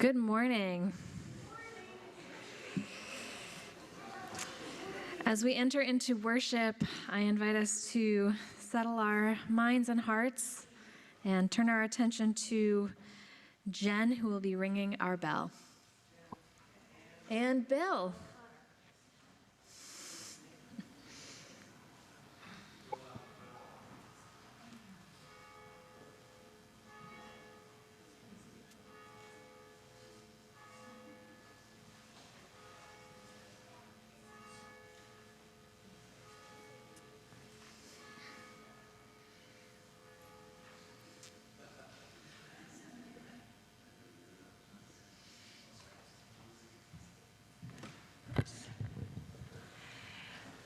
Good morning. As we enter into worship, I invite us to settle our minds and hearts and turn our attention to Jen, who will be ringing our bell. And Bill.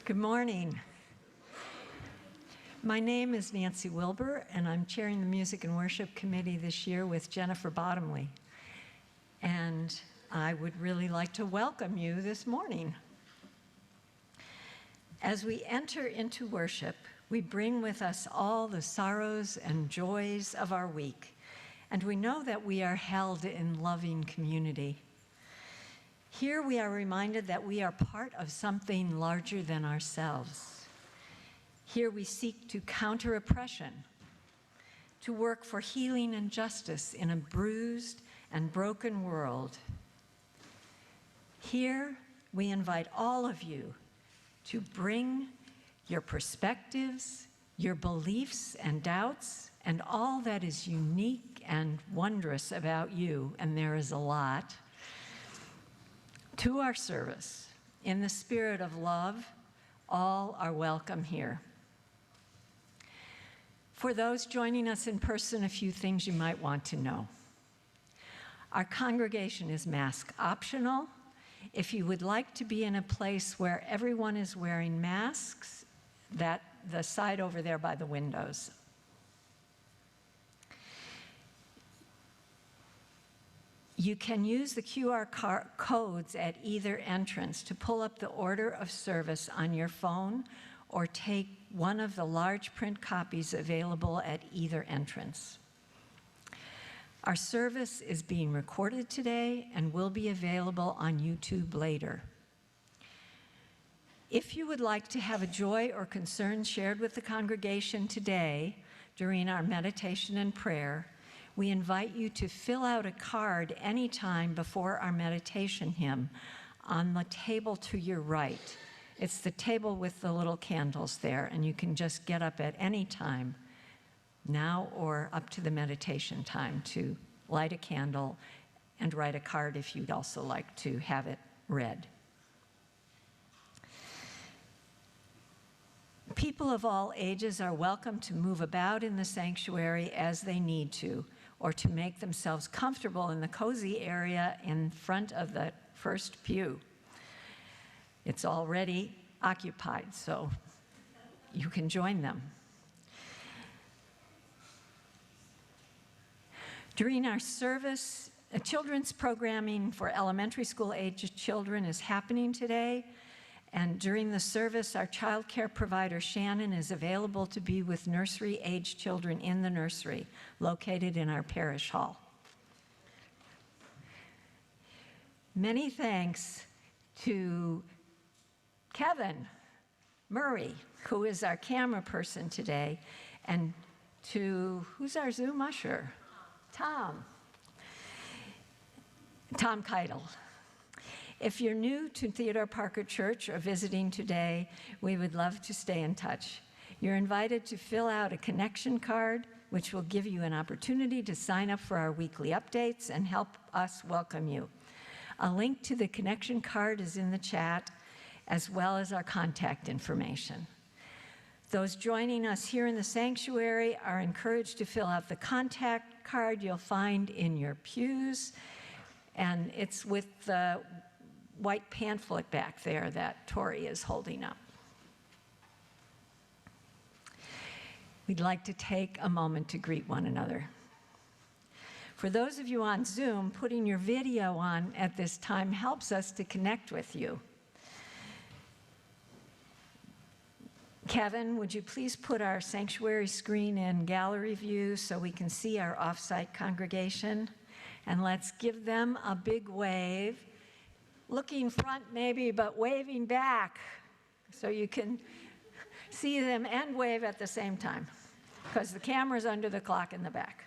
Good morning. My name is Nancy Wilbur, and I'm chairing the Music and Worship Committee this year with Jennifer Bottomley. And I would really like to welcome you this morning. As we enter into worship, we bring with us all the sorrows and joys of our week, and we know that we are held in loving community. Here we are reminded that we are part of something larger than ourselves. Here we seek to counter oppression, to work for healing and justice in a bruised and broken world. Here we invite all of you to bring your perspectives, your beliefs and doubts, and all that is unique and wondrous about you, and there is a lot, to our service. In the spirit of love, all are welcome here. For those joining us in person, a few things you might want to know. Our congregation is mask optional. If you would like to be in a place where everyone is wearing masks, the side over there by the windows. You can use the QR codes at either entrance to pull up the order of service on your phone or take one of the large print copies available at either entrance. Our service is being recorded today and will be available on YouTube later. If you would like to have a joy or concern shared with the congregation today during our meditation and prayer, we invite you to fill out a card anytime before our meditation hymn on the table to your right. It's the table with the little candles there, and you can just get up at any time, now or up to the meditation time, to light a candle and write a card if you'd also like to have it read. People of all ages are welcome to move about in the sanctuary as they need to, or to make themselves comfortable in the cozy area in front of the first pew. It's already occupied, so you can join them. During our service, children's programming for elementary school age children is happening today. And during the service, our child care provider, Shannon, is available to be with nursery-age children in the nursery, located in our parish hall. Many thanks to Kevin Murray, who is our camera person today, and to, who's our Zoom usher? Tom Keitel. If you're new to Theodore Parker Church or visiting today, we would love to stay in touch. You're invited to fill out a connection card, which will give you an opportunity to sign up for our weekly updates and help us welcome you. A link to the connection card is in the chat, as well as our contact information. Those joining us here in the sanctuary are encouraged to fill out the contact card you'll find in your pews, and it's with the white pamphlet back there that Tori is holding up. We'd like to take a moment to greet one another. For those of you on Zoom, putting your video on at this time helps us to connect with you. Kevin, would you please put our sanctuary screen in gallery view so we can see our off-site congregation? And let's give them a big wave. Looking front maybe, but waving back so you can see them and wave at the same time, because the camera's under the clock in the back.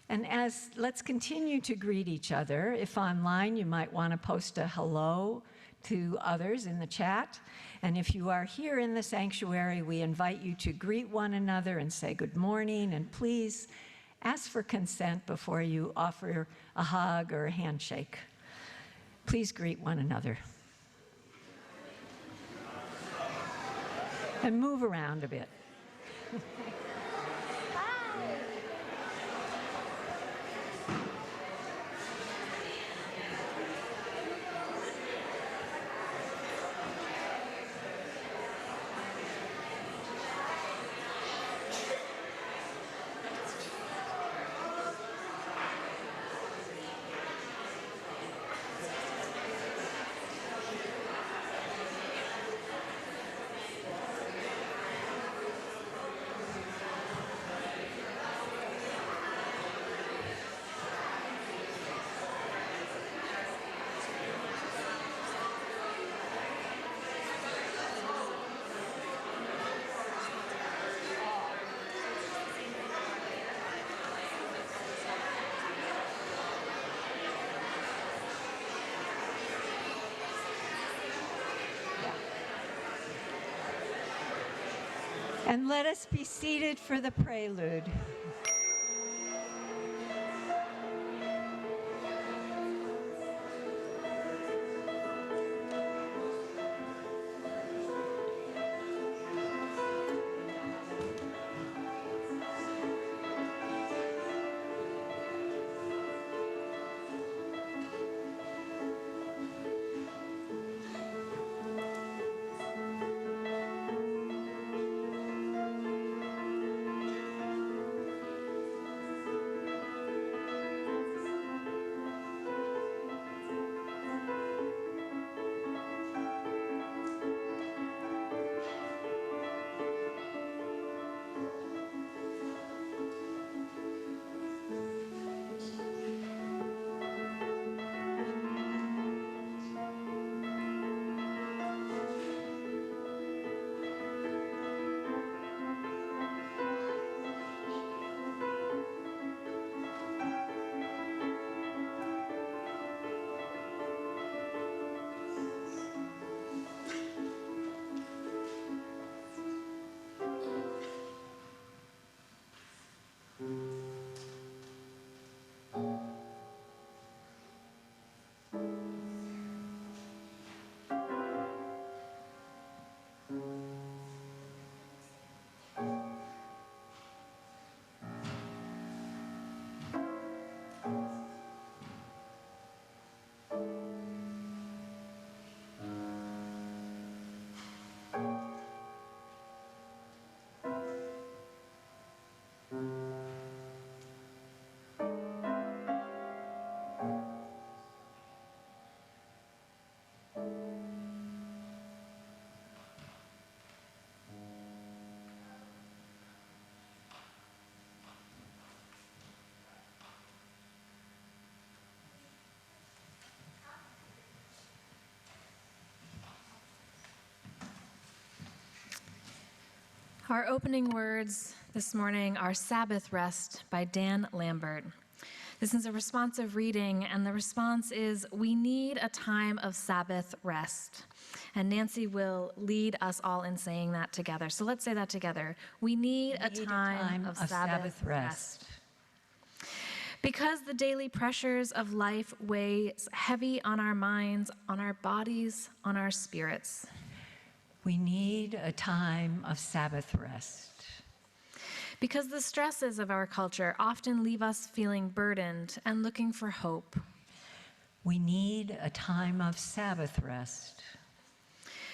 And let's continue to greet each other. If online, you might want to post a hello to others in the chat. And if you are here in the sanctuary, we invite you to greet one another and say good morning. And please ask for consent before you offer a hug or a handshake. Please greet one another. And move around a bit. And let us be seated for the prelude. Our opening words this morning are Sabbath Rest by Dan Lambert. This is a responsive reading, and the response is, we need a time of Sabbath rest. And Nancy will lead us all in saying that together. So let's say that together. We need a time of Sabbath rest. Because the daily pressures of life weigh heavy on our minds, on our bodies, on our spirits. We need a time of Sabbath rest. Because the stresses of our culture often leave us feeling burdened and looking for hope. We need a time of Sabbath rest.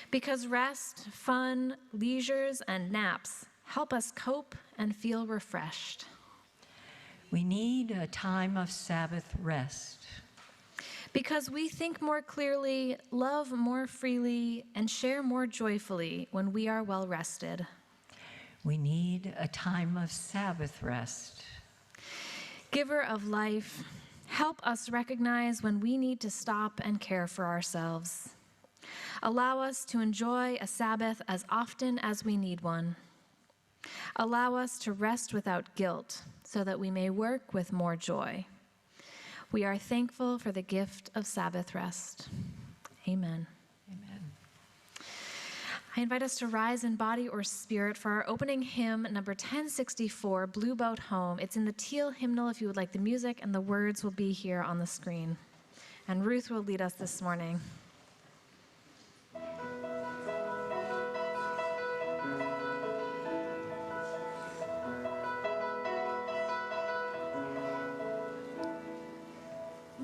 Because rest, fun, leisures, and naps help us cope and feel refreshed. We need a time of Sabbath rest. Because we think more clearly, love more freely, and share more joyfully when we are well rested. We need a time of Sabbath rest. Giver of life, help us recognize when we need to stop and care for ourselves. Allow us to enjoy a Sabbath as often as we need one. Allow us to rest without guilt so that we may work with more joy. We are thankful for the gift of Sabbath rest. Amen. Amen. I invite us to rise in body or spirit for our opening hymn, number 1064, Blue Boat Home. It's in the teal hymnal if you would like the music, and the words will be here on the screen. And Ruth will lead us this morning.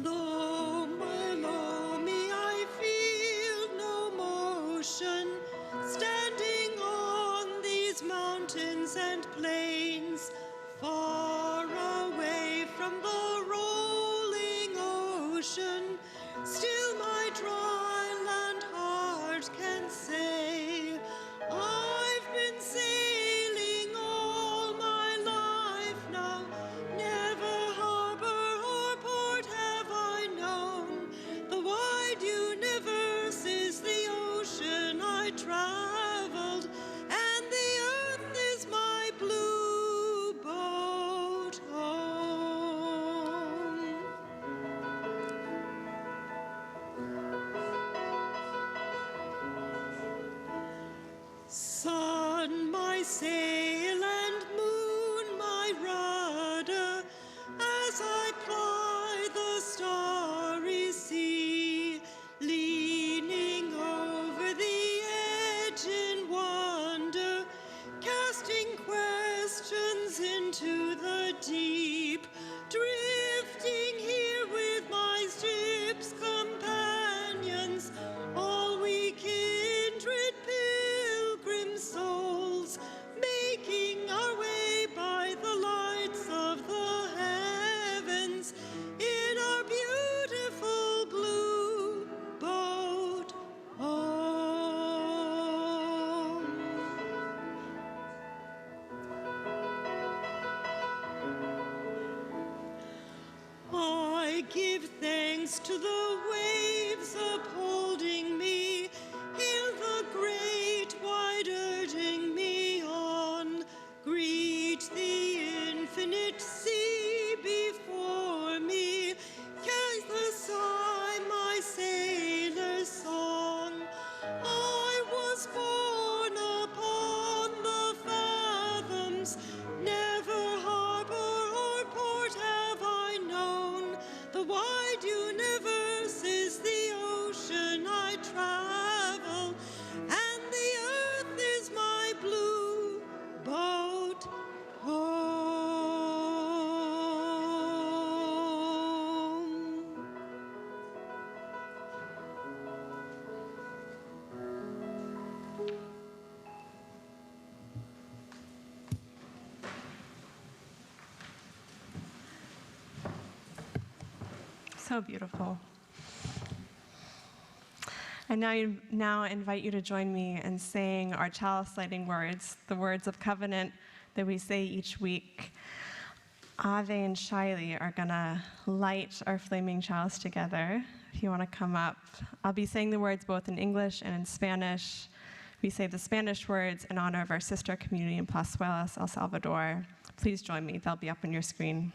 Lo me, I feel no motion, standing on these mountains and plains, far away from the rolling ocean. Still my dry land heart can say, I've been sailing all my life now, never harbor or port have I known. The wide universe is the ocean I traveled, and the earth is my blue boat home. Sun, my sail, and moon, my rudder, as I ply the starry sea, leaning over the edge in wonder, casting questions into the deep, drifting here with my ship's companions, all we kindred pilgrim souls, making our way by the lights of the heavens in our beautiful blue boat home. I give thanks to the waves upholding me, hail the great wide urging me on, greet the infinite sea before me, cast the sigh my sailor's song. I was born upon the fathoms, never harbor or port have I known. The wide universe is the ocean I travel, and the earth is my blue boat home. So beautiful. I now invite you to join me in saying our chalice lighting words, the words of covenant that we say each week. Ave and Shiley are going to light our flaming chalice together. If you want to come up, I'll be saying the words both in English and in Spanish. We say the Spanish words in honor of our sister community in Plazuelas, El Salvador. Please join me. They'll be up on your screen.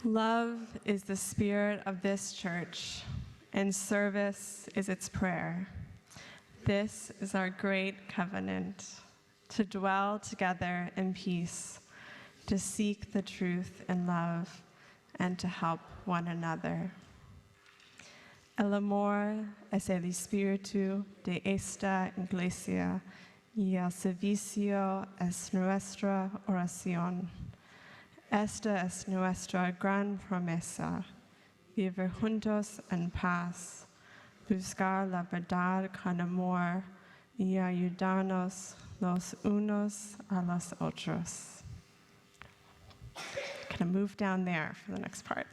Love is the spirit of this church, and service is its prayer. This is our great covenant, to dwell together in peace, to seek the truth in love, and to help one another. El amor es el espíritu de esta iglesia, y el servicio es nuestra oración. Esta es nuestra gran promesa, vivir juntos en paz, buscar la verdad con amor y ayudarnos los unos a los otros. Kind of move down there for the next part.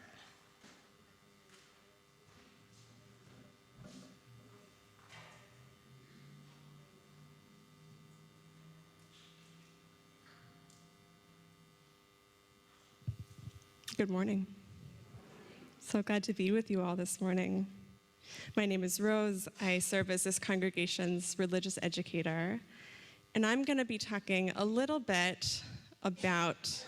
Good morning. So glad to be with you all this morning. My name is Rose. I serve as this congregation's religious educator, and I'm going to be talking a little bit about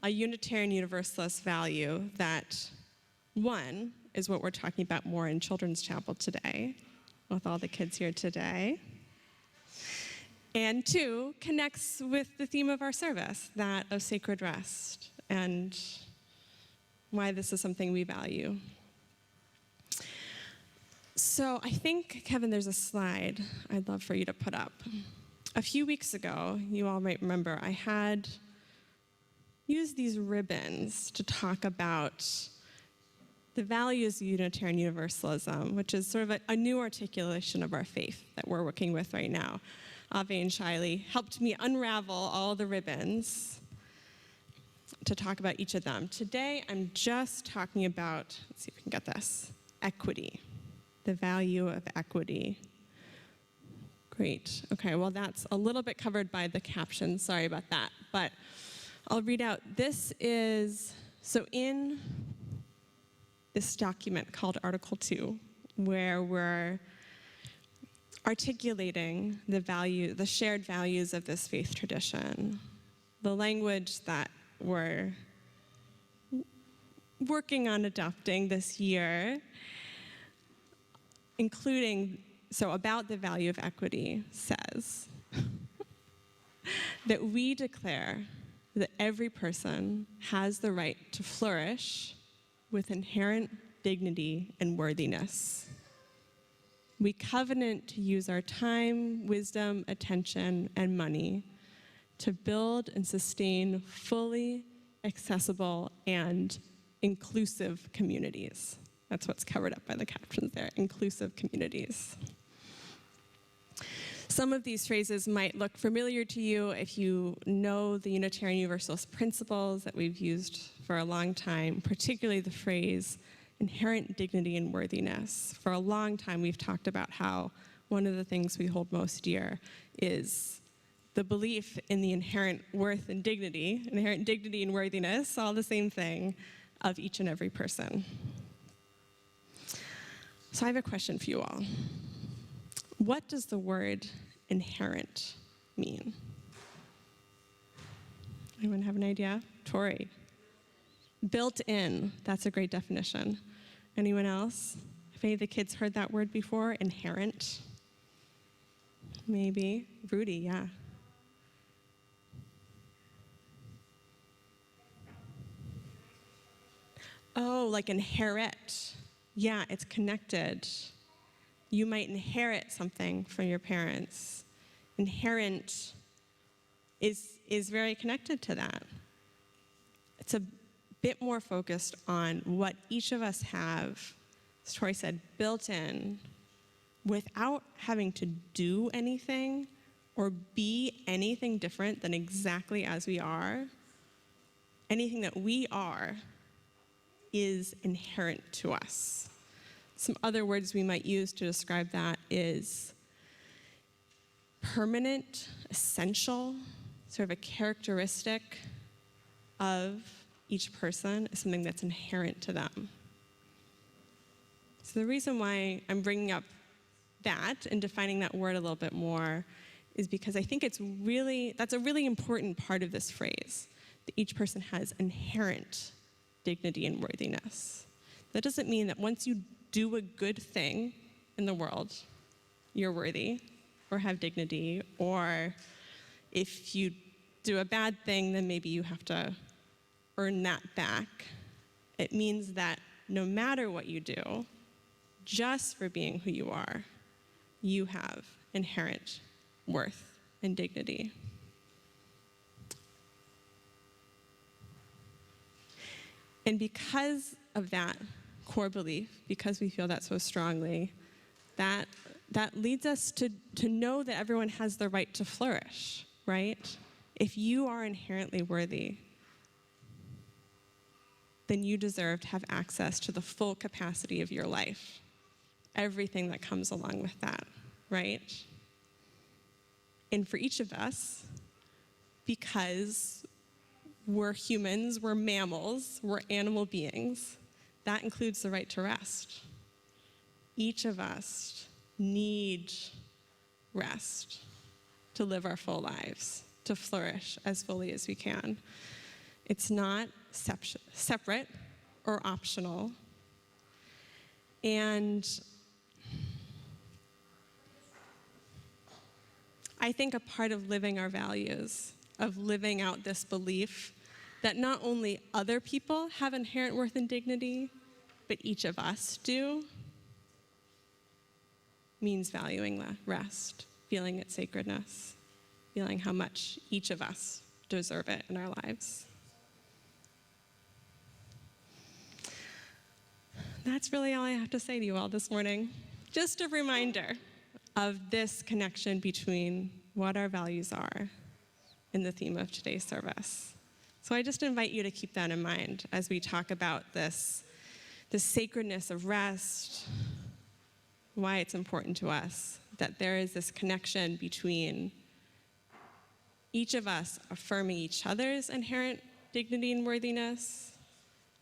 a Unitarian Universalist value that, one, is what we're talking about more in Children's Chapel today, with all the kids here today, and two, connects with the theme of our service, that of sacred rest, and why this is something we value. So I think, Kevin, there's a slide I'd love for you to put up. A few weeks ago, you all might remember, I had used these ribbons to talk about the values of Unitarian Universalism, which is sort of a new articulation of our faith that we're working with right now. Ave and Shiley helped me unravel all the ribbons to talk about each of them. Today, I'm just talking about, let's see if we can get this, equity, the value of equity. Great. Okay, well, that's a little bit covered by the caption. Sorry about that. But I'll read out. This is, so in this document called Article 2, where we're articulating the shared values of this faith tradition, the language that we're working on adopting this year, including, so about the value of equity, says that we declare that every person has the right to flourish with inherent dignity and worthiness. We covenant to use our time, wisdom, attention, and money to build and sustain fully accessible and inclusive communities. That's what's covered up by the captions there, inclusive communities. Some of these phrases might look familiar to you if you know the Unitarian Universalist principles that we've used for a long time, particularly the phrase inherent dignity and worthiness. For a long time, we've talked about how one of the things we hold most dear is the belief in the inherent worth and dignity, inherent dignity and worthiness, all the same thing, of each and every person. So I have a question for you all. What does the word inherent mean? Anyone have an idea? Tori. Built in, that's a great definition. Anyone else? Have any of the kids heard that word before? Inherent? Maybe. Rudy, yeah. Oh, like inherit. Yeah, it's connected. You might inherit something from your parents. Inherent is very connected to that. It's a bit more focused on what each of us have, as Tori said, built in, without having to do anything or be anything different than exactly as we are. Anything that we are is inherent to us. Some other words we might use to describe that is permanent, essential, sort of a characteristic of each person is something that's inherent to them. So the reason why I'm bringing up that and defining that word a little bit more is because I think that's a really important part of this phrase, that each person has inherent dignity and worthiness. That doesn't mean that once you do a good thing in the world, you're worthy or have dignity, or if you do a bad thing, then maybe you have to earn that back. It means that no matter what you do, just for being who you are, you have inherent worth and dignity. And because of that core belief, because we feel that so strongly, that leads us to know that everyone has the right to flourish, right? If you are inherently worthy, then you deserve to have access to the full capacity of your life, everything that comes along with that, right? And for each of us, because We're humans, we're mammals, we're animal beings. That includes the right to rest. Each of us need rest to live our full lives, to flourish as fully as we can. It's not separate or optional. And I think a part of living our values, of living out this belief that not only other people have inherent worth and dignity, but each of us do, means valuing the rest, feeling its sacredness, feeling how much each of us deserve it in our lives. That's really all I have to say to you all this morning. Just a reminder of this connection between what our values are and the theme of today's service. So I just invite you to keep that in mind as we talk about this sacredness of rest, why it's important to us, that there is this connection between each of us affirming each other's inherent dignity and worthiness,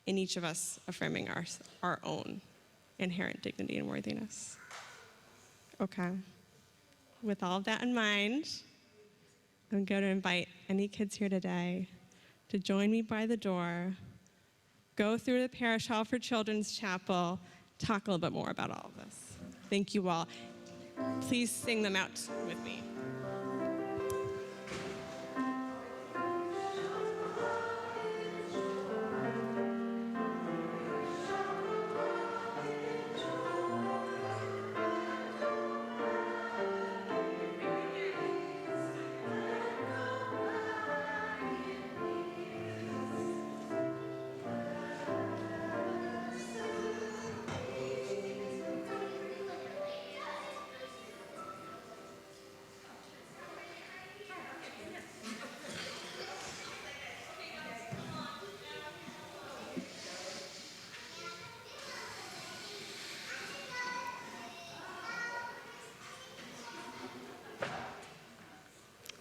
and each of us affirming our own inherent dignity and worthiness. Okay. With all of that in mind, I'm going to invite any kids here today to join me by the door, go through the Parish Hall for Children's Chapel, talk a little bit more about all of this. Thank you all. Please sing them out with me.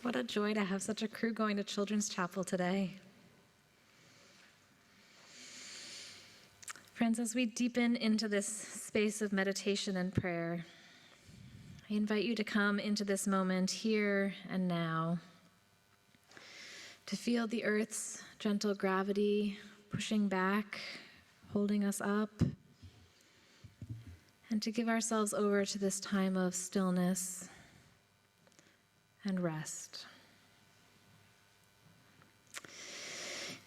What a joy to have such a crew going to Children's Chapel today. Friends, as we deepen into this space of meditation and prayer, I invite you to come into this moment here and now, to feel the earth's gentle gravity pushing back, holding us up, and to give ourselves over to this time of stillness and rest.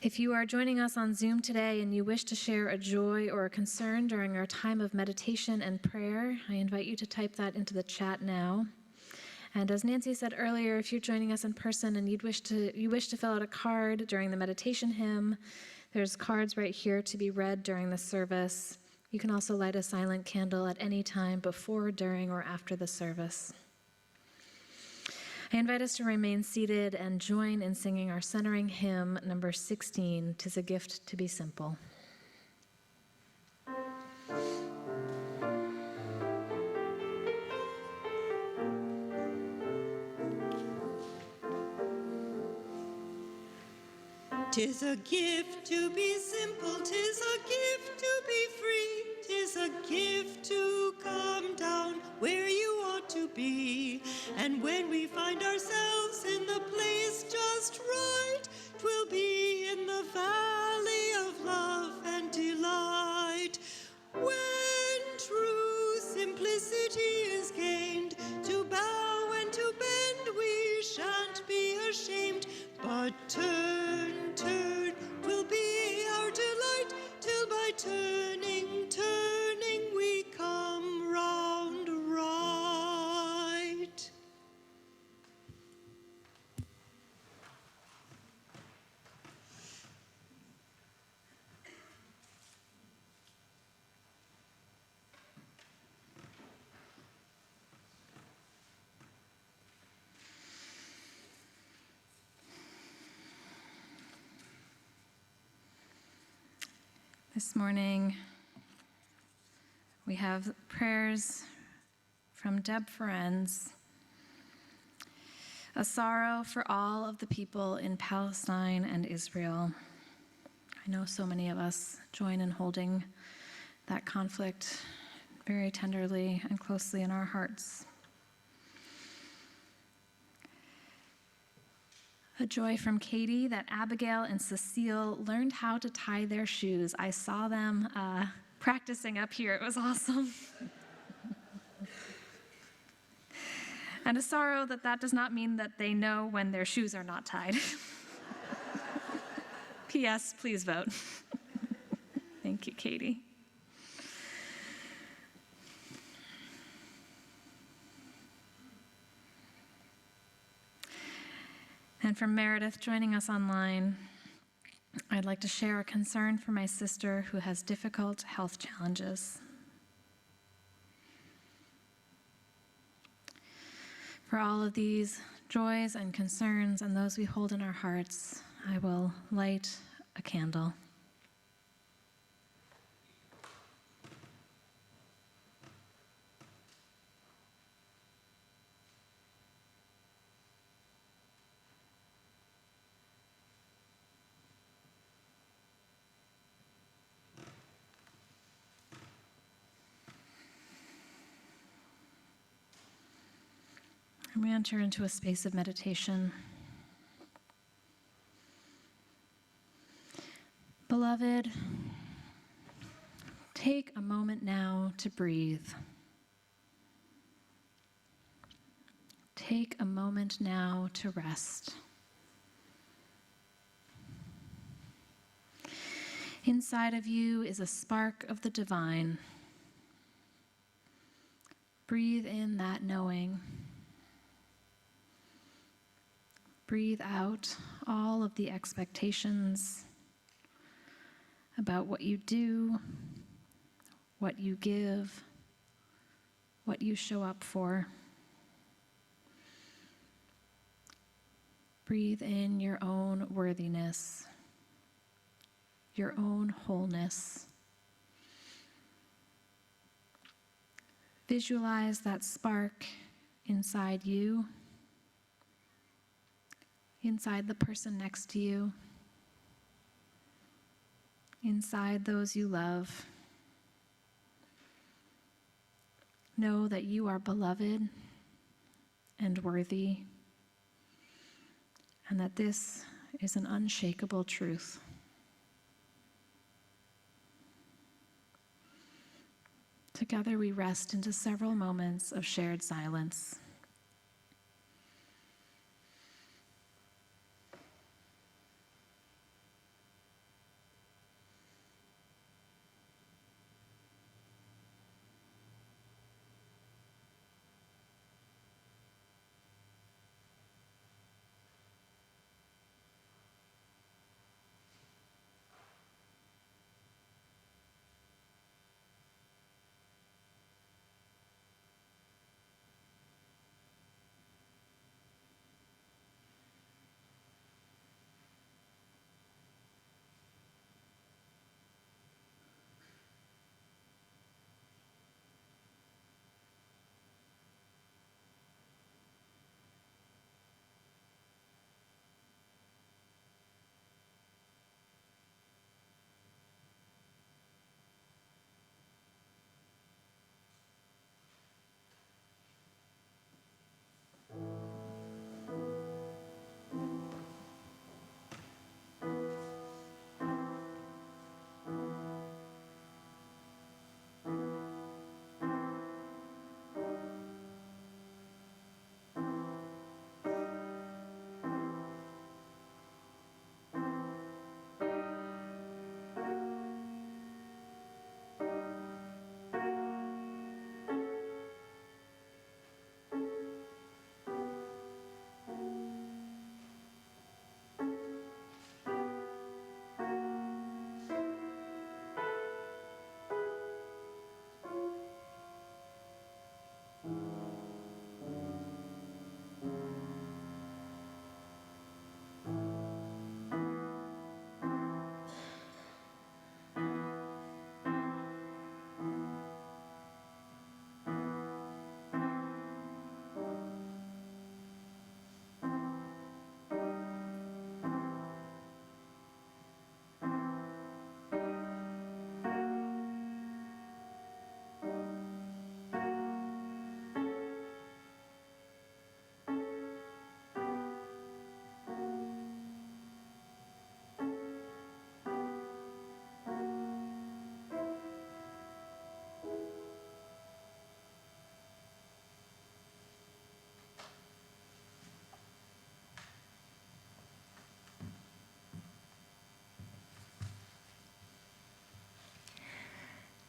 If you are joining us on Zoom today and you wish to share a joy or a concern during our time of meditation and prayer, I invite you to type that into the chat now. And as Nancy said earlier, if you're joining us in person and you wish to fill out a card during the meditation hymn, there's cards right here to be read during the service. You can also light a silent candle at any time before, during, or after the service. I invite us to remain seated and join in singing our centering hymn, number 16, "'Tis a Gift to be Simple." "'Tis a gift to be simple, 'tis a gift to be free, 'tis a gift to come down where you ought to be. And when we find ourselves in the place just right, 'twill be in the valley of love and delight. When true simplicity is gained, to bow and to bend we shan't be ashamed, but turn will be our delight, till by turning we come round right." This morning, we have prayers from Deb Ferenz. a sorrow for all of the people in Palestine and Israel. I know so many of us join in holding that conflict very tenderly and closely in our hearts. A joy from Katie that Abigail and Cecile learned how to tie their shoes. I saw them practicing up here. It was awesome. And a sorrow that does not mean that they know when their shoes are not tied. P.S. Please vote. Thank you, Katie. And from Meredith joining us online, I'd like to share a concern for my sister who has difficult health challenges. For all of these joys and concerns and those we hold in our hearts, I will light a candle. And we enter into a space of meditation. Beloved, take a moment now to breathe. Take a moment now to rest. Inside of you is a spark of the divine. Breathe in that knowing. Breathe out all of the expectations about what you do, what you give, what you show up for. Breathe in your own worthiness, your own wholeness. Visualize that spark inside you, inside the person next to you, inside those you love. Know that you are beloved and worthy, and that this is an unshakable truth. Together we rest into several moments of shared silence.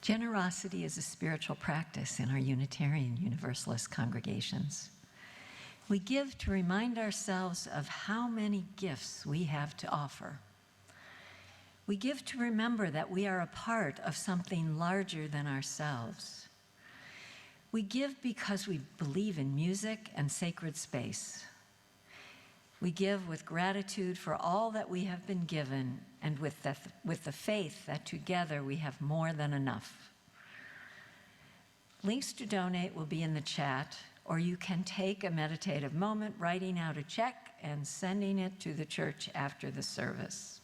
Generosity is a spiritual practice in our Unitarian Universalist congregations. We give to remind ourselves of how many gifts we have to offer. We give to remember that we are a part of something larger than ourselves. We give because we believe in music and sacred space. We give with gratitude for all that we have been given and with the faith that together we have more than enough. Links to donate will be in the chat, or you can take a meditative moment writing out a check and sending it to the church after the service.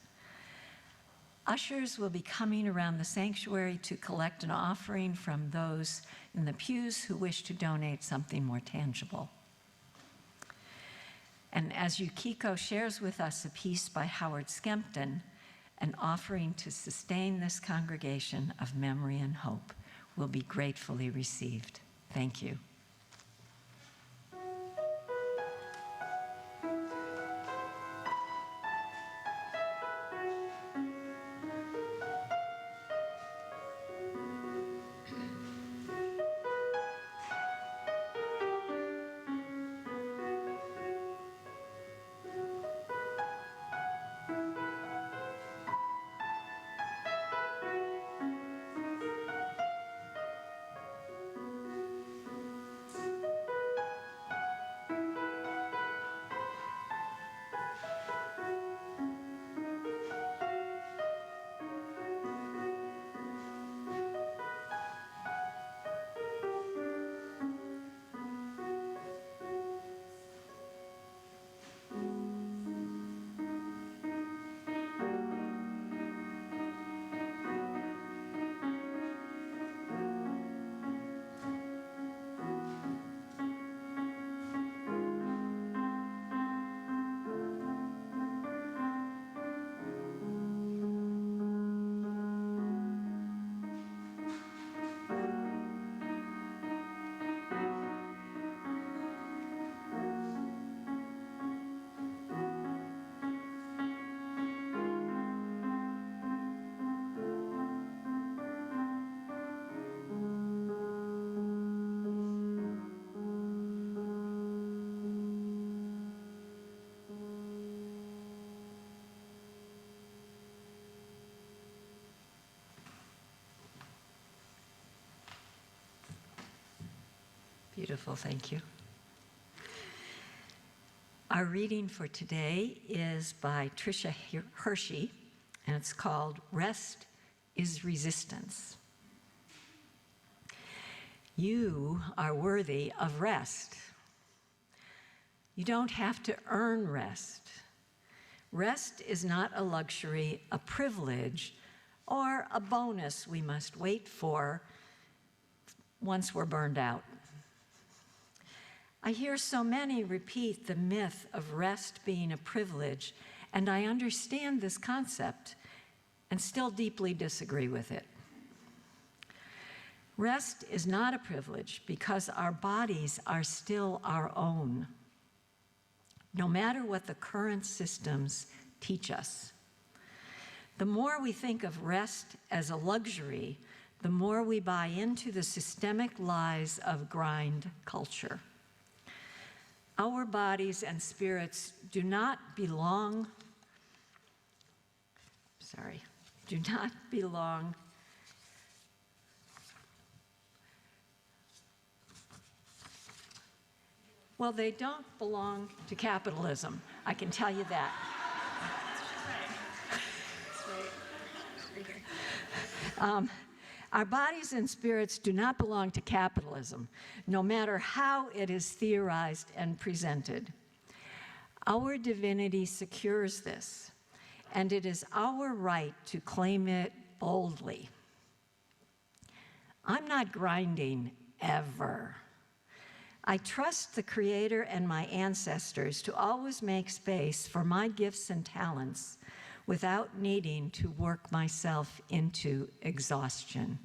Ushers will be coming around the sanctuary to collect an offering from those in the pews who wish to donate something more tangible. And as Yukiko shares with us a piece by Howard Skempton, an offering to sustain this congregation of memory and hope will be gratefully received. Thank you. Beautiful, thank you. Our reading for today is by Tricia Hershey, and it's called Rest is Resistance. You are worthy of rest. You don't have to earn rest. Rest is not a luxury, a privilege, or a bonus we must wait for once we're burned out. I hear so many repeat the myth of rest being a privilege, and I understand this concept and still deeply disagree with it. Rest is not a privilege because our bodies are still our own, no matter what the current systems teach us. The more we think of rest as a luxury, the more we buy into the systemic lies of grind culture. Our bodies and spirits do not belong. Well, they don't belong to capitalism, I can tell you that. Our bodies and spirits do not belong to capitalism, no matter how it is theorized and presented. Our divinity secures this, and it is our right to claim it boldly. I'm not grinding ever. I trust the Creator and my ancestors to always make space for my gifts and talents without needing to work myself into exhaustion.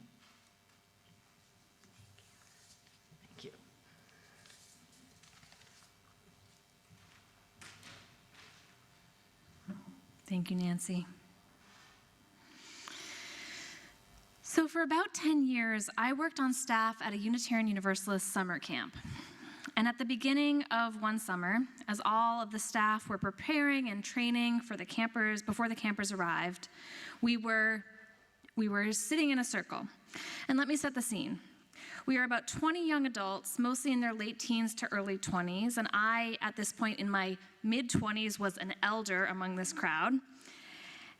Thank you. Thank you, Nancy. So for about 10 years, I worked on staff at a Unitarian Universalist summer camp. And at the beginning of one summer, as all of the staff were preparing and training for the campers, before the campers arrived, we were sitting in a circle. And let me set the scene. We are about 20 young adults, mostly in their late teens to early 20s, and I, at this point in my mid-20s, was an elder among this crowd.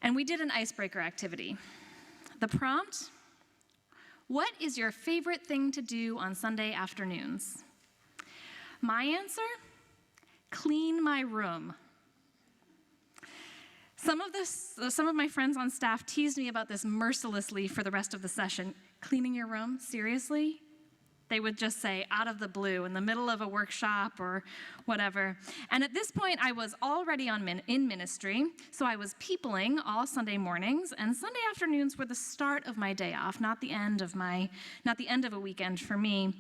And we did an icebreaker activity. The prompt: what is your favorite thing to do on Sunday afternoons? My answer: clean my room. Some of my friends on staff teased me about this mercilessly for the rest of the session. Cleaning your room? Seriously? They would just say, out of the blue, in the middle of a workshop or whatever. And at this point, I was already in ministry, so I was peopling all Sunday mornings, and Sunday afternoons were the start of my day off, not the end of a weekend for me.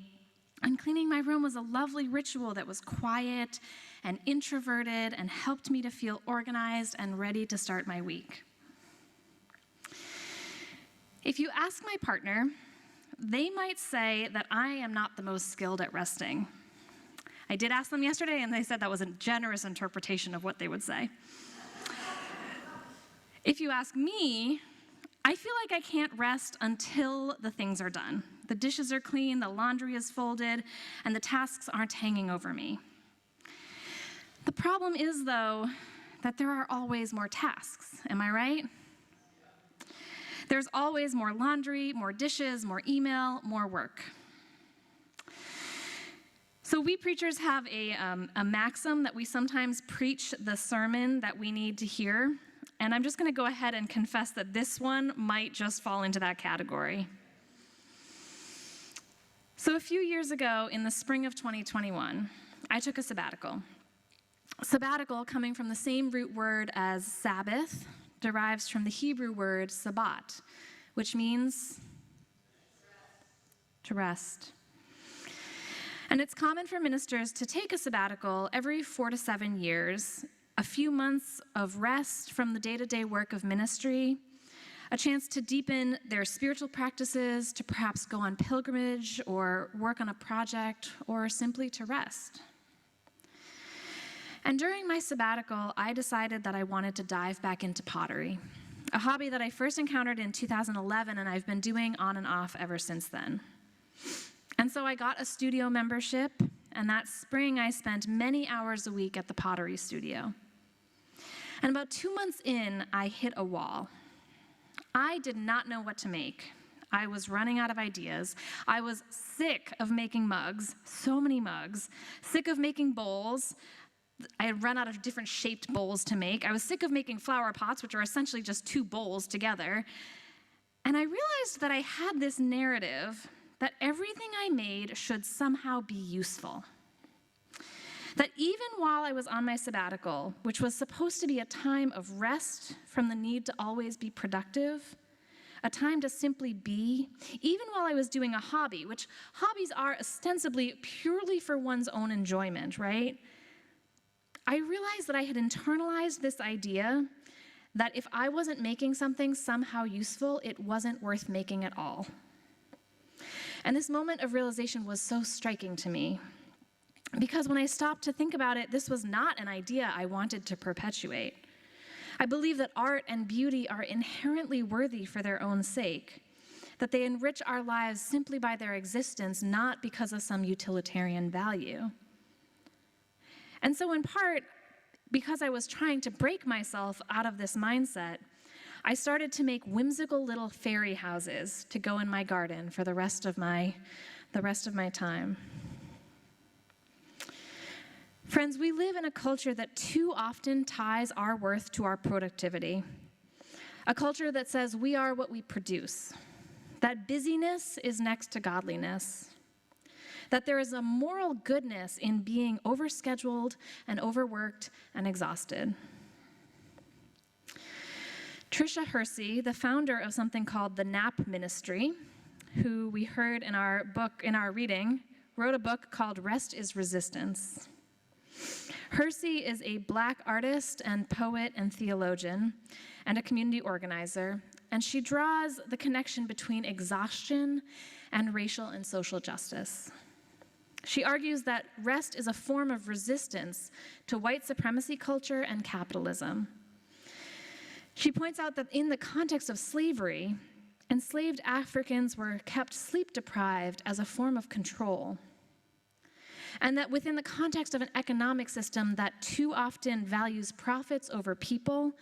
And cleaning my room was a lovely ritual that was quiet and introverted and helped me to feel organized and ready to start my week. If you ask my partner, they might say that I am not the most skilled at resting. I did ask them yesterday, and they said that was a generous interpretation of what they would say. If you ask me, I feel like I can't rest until the things are done. The dishes are clean, the laundry is folded, and the tasks aren't hanging over me. The problem is, though, that there are always more tasks. Am I right? There's always more laundry, more dishes, more email, more work. So we preachers have a maxim that we sometimes preach the sermon that we need to hear. And I'm just going to go ahead and confess that this one might just fall into that category. So a few years ago, in the spring of 2021, I took a sabbatical. Sabbatical, coming from the same root word as Sabbath, derives from the Hebrew word sabbat, which means to rest. And it's common for ministers to take a sabbatical every 4 to 7 years, a few months of rest from the day-to-day work of ministry, a chance to deepen their spiritual practices, to perhaps go on pilgrimage or work on a project, or simply to rest. And during my sabbatical, I decided that I wanted to dive back into pottery, a hobby that I first encountered in 2011, and I've been doing on and off ever since then. And so I got a studio membership, and that spring I spent many hours a week at the pottery studio. And about 2 months in, I hit a wall. I did not know what to make. I was running out of ideas. I was sick of making mugs, so many mugs, sick of making bowls. I had run out of different shaped bowls to make. I was sick of making flower pots, which are essentially just 2 bowls together. And I realized that I had this narrative that everything I made should somehow be useful. That even while I was on my sabbatical, which was supposed to be a time of rest from the need to always be productive, a time to simply be, even while I was doing a hobby, which hobbies are ostensibly purely for one's own enjoyment, right? I realized that I had internalized this idea that if I wasn't making something somehow useful, it wasn't worth making at all. And this moment of realization was so striking to me, because when I stopped to think about it, this was not an idea I wanted to perpetuate. I believe that art and beauty are inherently worthy for their own sake, that they enrich our lives simply by their existence, not because of some utilitarian value. And so in part, because I was trying to break myself out of this mindset, I started to make whimsical little fairy houses to go in my garden for the rest of my time. Friends, we live in a culture that too often ties our worth to our productivity. A culture that says we are what we produce, that busyness is next to godliness, that there is a moral goodness in being overscheduled and overworked and exhausted. Tricia Hersey, the founder of something called the Nap Ministry, who we heard in our reading, wrote a book called Rest is Resistance. Hersey is a Black artist and poet and theologian and a community organizer. and she draws the connection between exhaustion and racial and social justice. She argues that rest is a form of resistance to white supremacy culture and capitalism. She points out that in the context of slavery, enslaved Africans were kept sleep-deprived as a form of control, and that within the context of an economic system that too often values profits over people,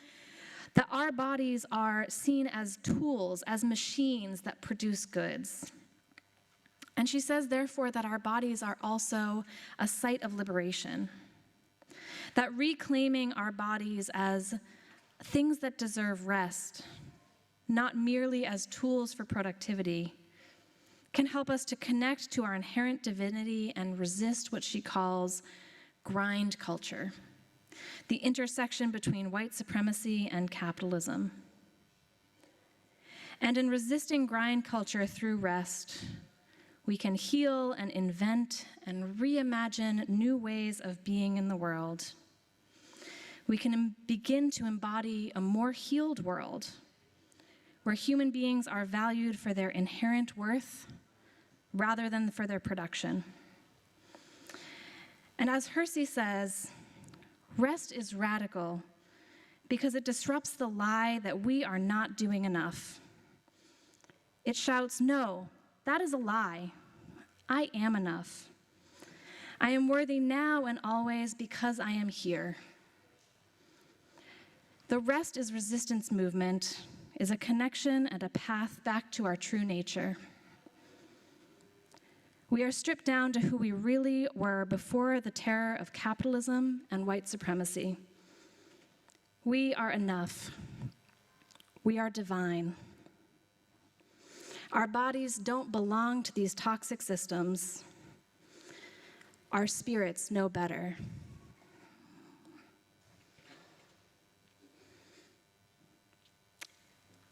that our bodies are seen as tools, as machines that produce goods. And she says, therefore, that our bodies are also a site of liberation, that reclaiming our bodies as things that deserve rest, not merely as tools for productivity, can help us to connect to our inherent divinity and resist what she calls grind culture, the intersection between white supremacy and capitalism. And in resisting grind culture through rest, we can heal and invent and reimagine new ways of being in the world. We can begin to embody a more healed world where human beings are valued for their inherent worth rather than for their production. And as Hersey says, rest is radical because it disrupts the lie that we are not doing enough. It shouts, no, that is a lie. I am enough. I am worthy now and always because I am here. The Rest is Resistance movement is a connection and a path back to our true nature. We are stripped down to who we really were before the terror of capitalism and white supremacy. We are enough. We are divine. Our bodies don't belong to these toxic systems. Our spirits know better.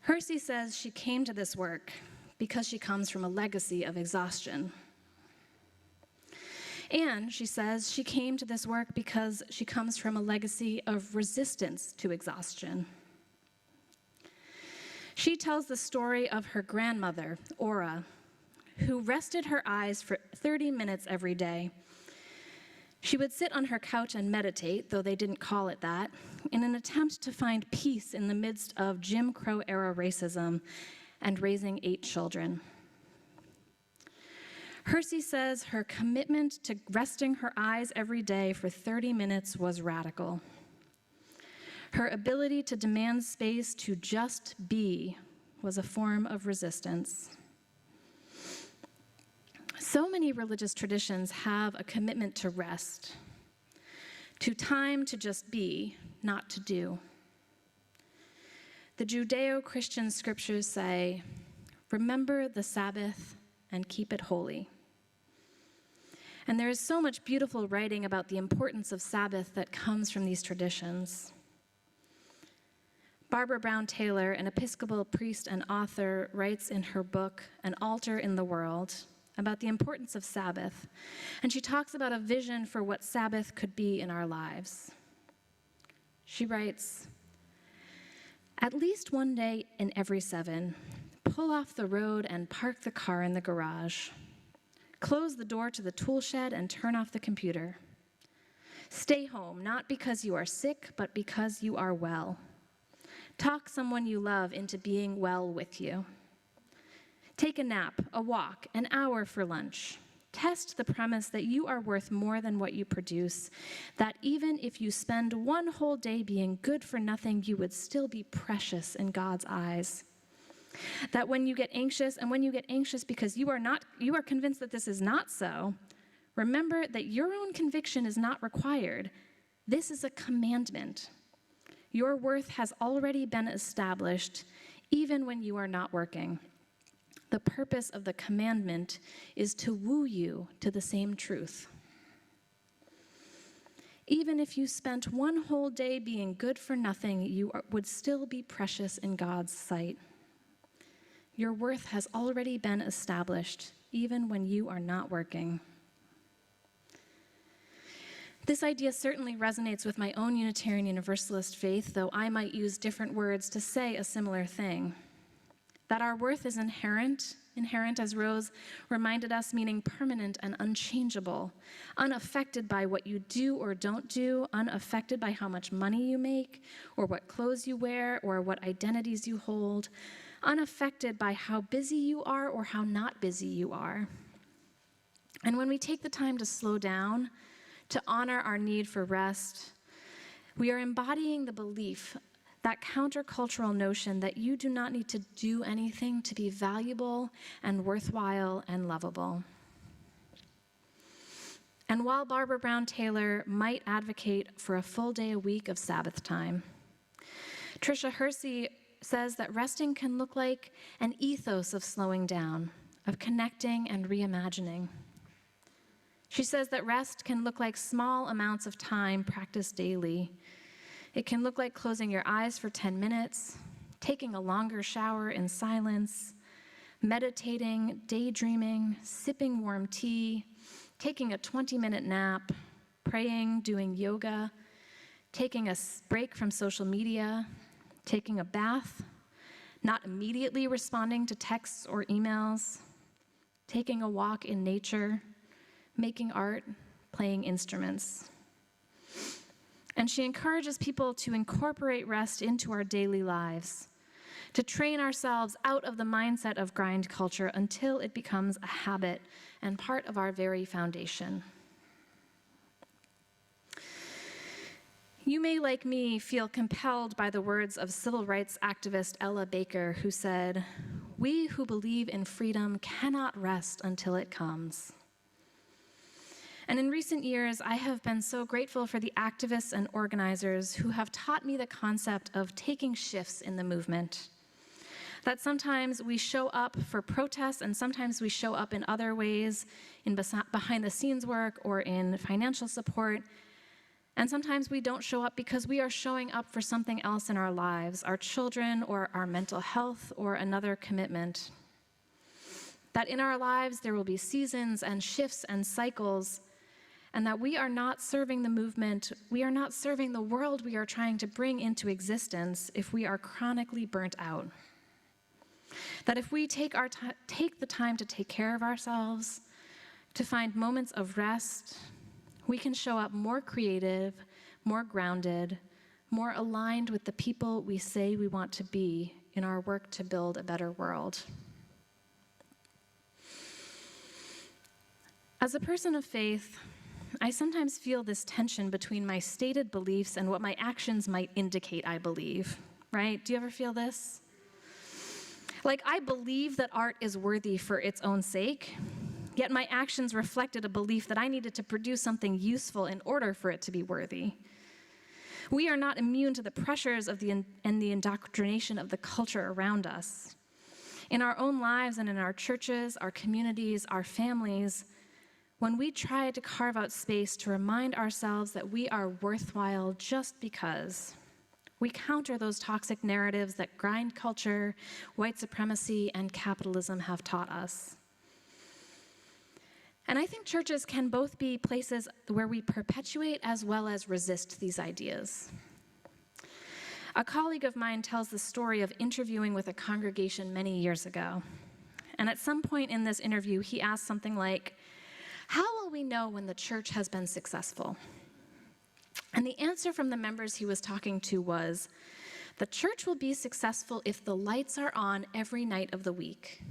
Hersey says she came to this work because she comes from a legacy of exhaustion. And she says she came to this work because she comes from a legacy of resistance to exhaustion. She tells the story of her grandmother, Ora, who rested her eyes for 30 minutes every day. She would sit on her couch and meditate, though they didn't call it that, in an attempt to find peace in the midst of Jim Crow-era racism and raising 8 children. Hersey says her commitment to resting her eyes every day for 30 minutes was radical. Her ability to demand space to just be was a form of resistance. So many religious traditions have a commitment to rest, to time to just be, not to do. The Judeo-Christian scriptures say, remember the Sabbath and keep it holy. And there is so much beautiful writing about the importance of Sabbath that comes from these traditions. Barbara Brown Taylor, an Episcopal priest and author, writes in her book, An Altar in the World, about the importance of Sabbath. And she talks about a vision for what Sabbath could be in our lives. She writes, at least one day in every 7, pull off the road and park the car in the garage. Close the door to the tool shed and turn off the computer. Stay home, not because you are sick, but because you are well. Talk someone you love into being well with you. Take a nap, a walk, an hour for lunch. Test the premise that you are worth more than what you produce, that even if you spend one whole day being good for nothing, you would still be precious in God's eyes. That when you get anxious, and when you get anxious because you are convinced that this is not so, remember that your own conviction is not required. This is a commandment. Your worth has already been established, even when you are not working. The purpose of the commandment is to woo you to the same truth. Even if you spent one whole day being good for nothing, you would still be precious in God's sight. Your worth has already been established, even when you are not working. This idea certainly resonates with my own Unitarian Universalist faith, though I might use different words to say a similar thing. that our worth is inherent as Rose reminded us, meaning permanent and unchangeable, unaffected by what you do or don't do, unaffected by how much money you make, or what clothes you wear, or what identities you hold, unaffected by how busy you are or how not busy you are. And when we take the time to slow down, to honor our need for rest, we are embodying the belief, that countercultural notion that you do not need to do anything to be valuable and worthwhile and lovable. And while Barbara Brown Taylor might advocate for a full day a week of Sabbath time, Tricia Hersey says that resting can look like an ethos of slowing down, of connecting and reimagining. She says that rest can look like small amounts of time practiced daily. It can look like closing your eyes for 10 minutes, taking a longer shower in silence, meditating, daydreaming, sipping warm tea, taking a 20-minute nap, praying, doing yoga, taking a break from social media, taking a bath, not immediately responding to texts or emails, taking a walk in nature, making art, playing instruments. And she encourages people to incorporate rest into our daily lives, to train ourselves out of the mindset of grind culture until it becomes a habit and part of our very foundation. You may, like me, feel compelled by the words of civil rights activist Ella Baker, who said, "We who believe in freedom cannot rest until it comes." And in recent years, I have been so grateful for the activists and organizers who have taught me the concept of taking shifts in the movement. That sometimes we show up for protests and sometimes we show up in other ways, in behind the scenes work or in financial support. And sometimes we don't show up because we are showing up for something else in our lives, our children or our mental health or another commitment. That in our lives there will be seasons and shifts and cycles, and that we are not serving the movement, we are not serving the world we are trying to bring into existence if we are chronically burnt out. That if we take the time to take care of ourselves, to find moments of rest, we can show up more creative, more grounded, more aligned with the people we say we want to be in our work to build a better world. As a person of faith, I sometimes feel this tension between my stated beliefs and what my actions might indicate I believe, right? Do you ever feel this? Like, I believe that art is worthy for its own sake, yet my actions reflected a belief that I needed to produce something useful in order for it to be worthy. We are not immune to the pressures of the indoctrination of the culture around us. In our own lives and in our churches, our communities, our families, when we try to carve out space to remind ourselves that we are worthwhile just because, we counter those toxic narratives that grind culture, white supremacy, and capitalism have taught us. And I think churches can both be places where we perpetuate as well as resist these ideas. A colleague of mine tells the story of interviewing with a congregation many years ago. And at some point in this interview, he asked something like, "How will we know when the church has been successful?" And the answer from the members he was talking to was, "The church will be successful if the lights are on every night of the week."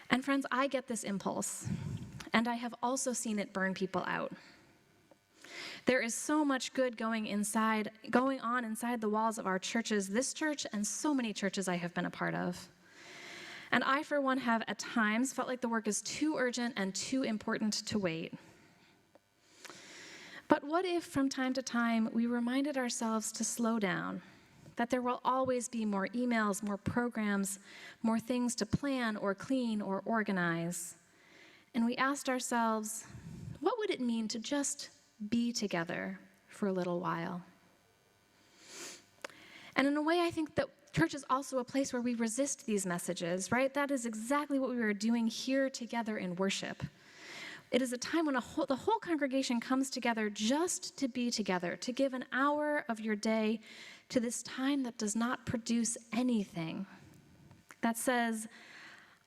And friends, I get this impulse, and I have also seen it burn people out. There is so much good going on inside the walls of our churches, this church and so many churches I have been a part of. And I, for one, have at times felt like the work is too urgent and too important to wait. But what if from time to time we reminded ourselves to slow down, that there will always be more emails, more programs, more things to plan or clean or organize, and we asked ourselves, what would it mean to just be together for a little while? And in a way, I think that church is also a place where we resist these messages, right? That is exactly what we are doing here together in worship. It is a time when the whole congregation comes together just to be together, to give an hour of your day to this time that does not produce anything, that says,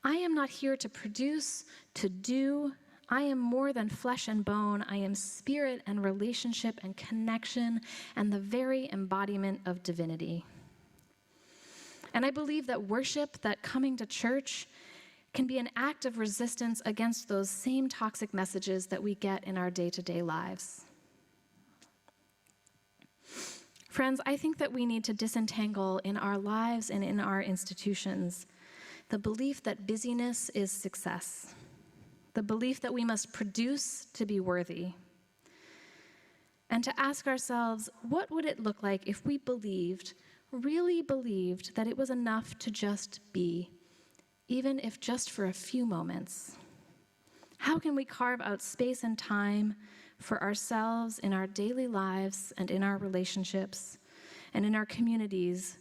I am not here to produce, to do. I am more than flesh and bone. I am spirit and relationship and connection and the very embodiment of divinity. And I believe that worship, that coming to church, can be an act of resistance against those same toxic messages that we get in our day-to-day lives. Friends, I think that we need to disentangle in our lives and in our institutions the belief that busyness is success, the belief that we must produce to be worthy, and to ask ourselves, what would it look like if we really believed that it was enough to just be, even if just for a few moments? How can we carve out space and time for ourselves in our daily lives and in our relationships and in our communities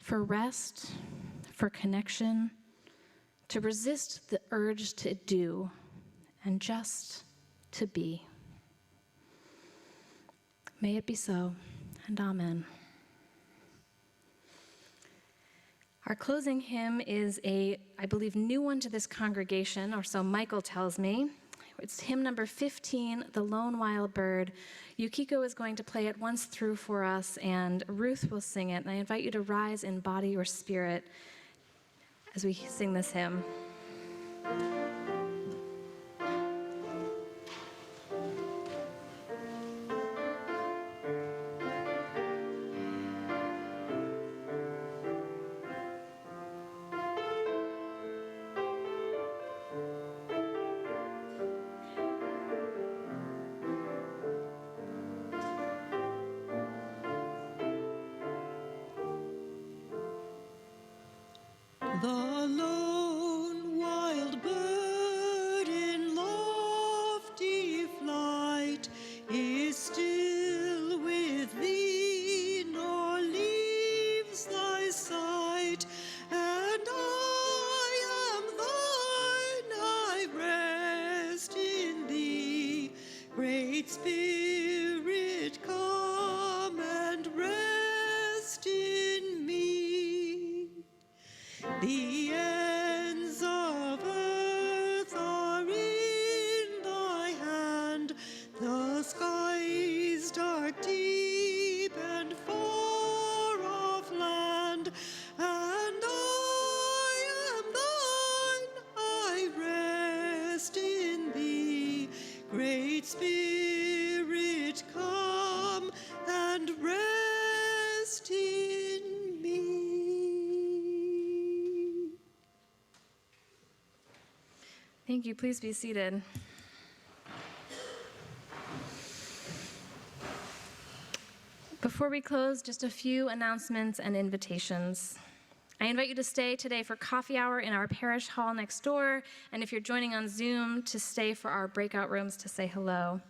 for rest, for connection, to resist the urge to do, and just to be? May it be so, and amen. Our closing hymn is I believe, new one to this congregation, or so Michael tells me. It's hymn number 15, The Lone Wild Bird. Yukiko is going to play it once through for us, and Ruth will sing it. And I invite you to rise in body or spirit as we sing this hymn. The lone wild bird in lofty flight is still with thee, nor leaves thy sight. And I am thine, I rest in thee. Great Spirit, come and rest in me. The ends of earth are in thy hand, the skies dark, deep, and far off land. And I am thine, I rest in thee. Great Spirit, come and rest in me. Thank you. Please be seated. Before we close, just a few announcements and invitations. I invite you to stay today for coffee hour in our parish hall next door, and if you're joining on Zoom, to stay for our breakout rooms to say hello.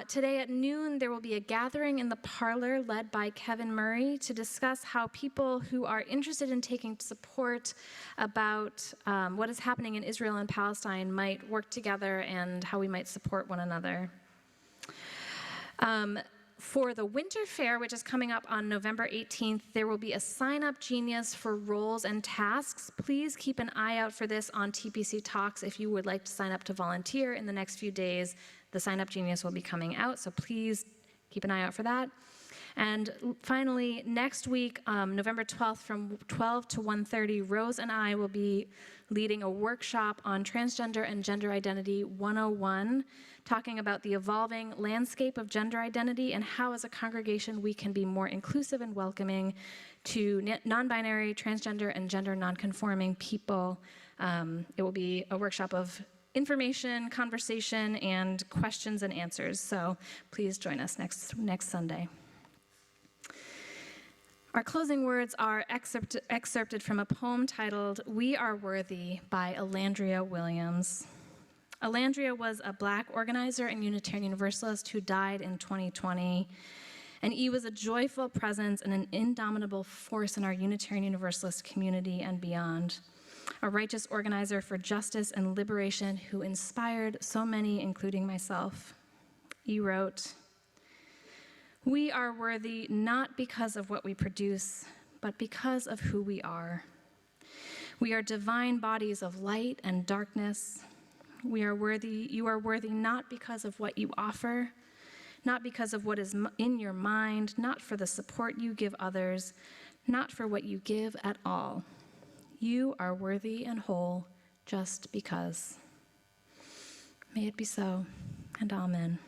Today at noon, there will be a gathering in the parlor led by Kevin Murray to discuss how people who are interested in taking support about what is happening in Israel and Palestine might work together and how we might support one another. For the Winter Fair, which is coming up on November 18th, there will be a sign-up genius for roles and tasks. Please keep an eye out for this on TPC Talks if you would like to sign up to volunteer in the next few days. The sign-up genius will be coming out, so please keep an eye out for that. And finally, next week, November 12th, from 12 to 1:30, Rose and I will be leading a workshop on Transgender and Gender Identity 101, talking about the evolving landscape of gender identity and how, as a congregation, we can be more inclusive and welcoming to non-binary, transgender, and gender non-conforming people. It will be a workshop of information, conversation, and questions and answers. So please join us next Sunday. Our closing words are excerpted from a poem titled "We Are Worthy" by Alandria Williams. Alandria was a Black organizer and Unitarian Universalist who died in 2020, and he was a joyful presence and an indomitable force in our Unitarian Universalist community and beyond. A righteous organizer for justice and liberation who inspired so many, including myself. He wrote, We are worthy not because of what we produce, but because of who we are. We are divine bodies of light and darkness. You are worthy not because of what you offer, not because of what is in your mind, not for the support you give others, not for what you give at all. You are worthy and whole just because. May it be so, and amen.